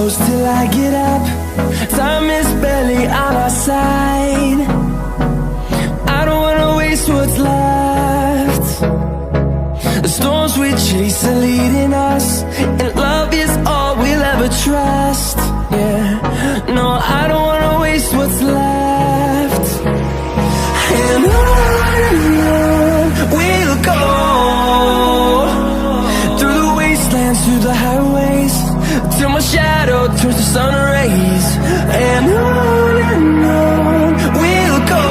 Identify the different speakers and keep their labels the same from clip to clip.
Speaker 1: close till I get up. Time is barely on our side. I don't wanna waste what's left. The storms we chase are leading us, and love is all we'll ever trust. Yeah, no, I don't wanna waste what's left. And on we'll go, through the wastelands, through the highways, till my shadow turns to sun rays. And on we'll go,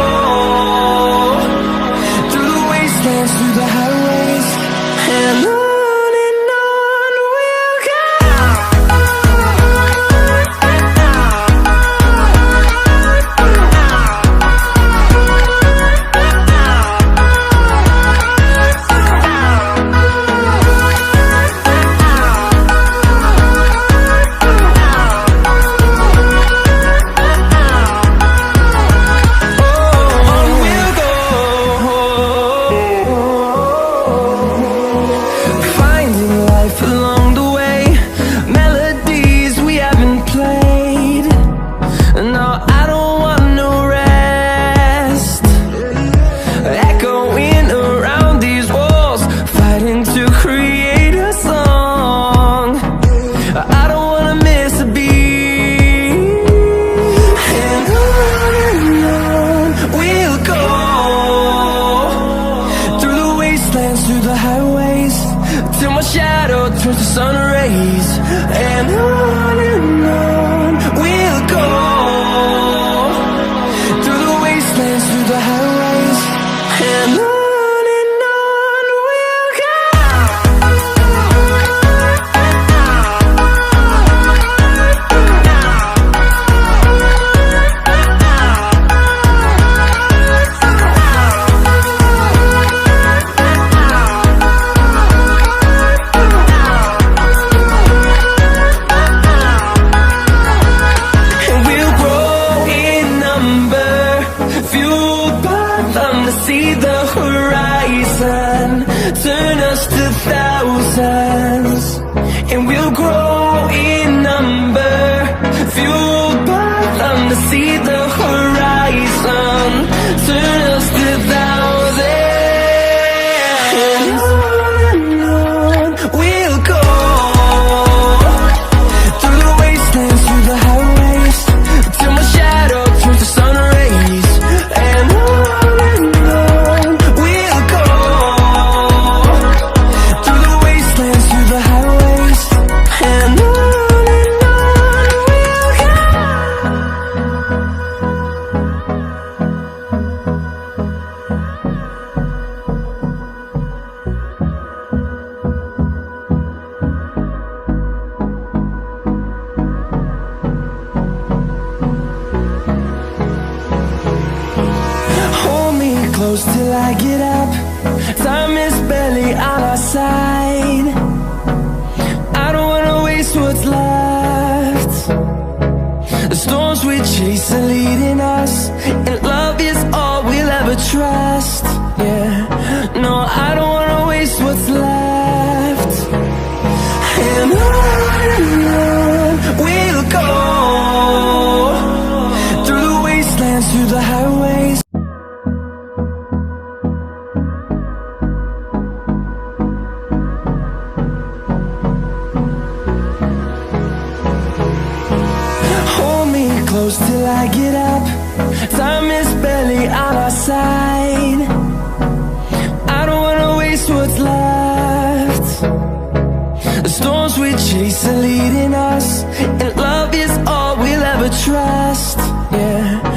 Speaker 1: through the wastelands, through the highways, and on we'll go. Through the highways, till my shadow turns to sun rays. And on we'll go, through the wastelands, through the highways, and on we'll go. See the horizon turn us to thousands, and we'll grow in number, fueled by them. To see the horizon turn us to thousands, and on we'll go, through the wastelands, through the highways, till my shadow turns to sun rays. And close till I get up. Time is barely on our side. I don't wanna waste what's left. The storms we chase are leading us, and love is all we'll ever trust. Yeah, no, I don't wanna waste what's left. And on we'll go, through the wastelands, through the highways. Close till I get up. Time is barely on our side. I don't wanna waste what's left. The storms we chase are leading us, and love is all we'll ever trust.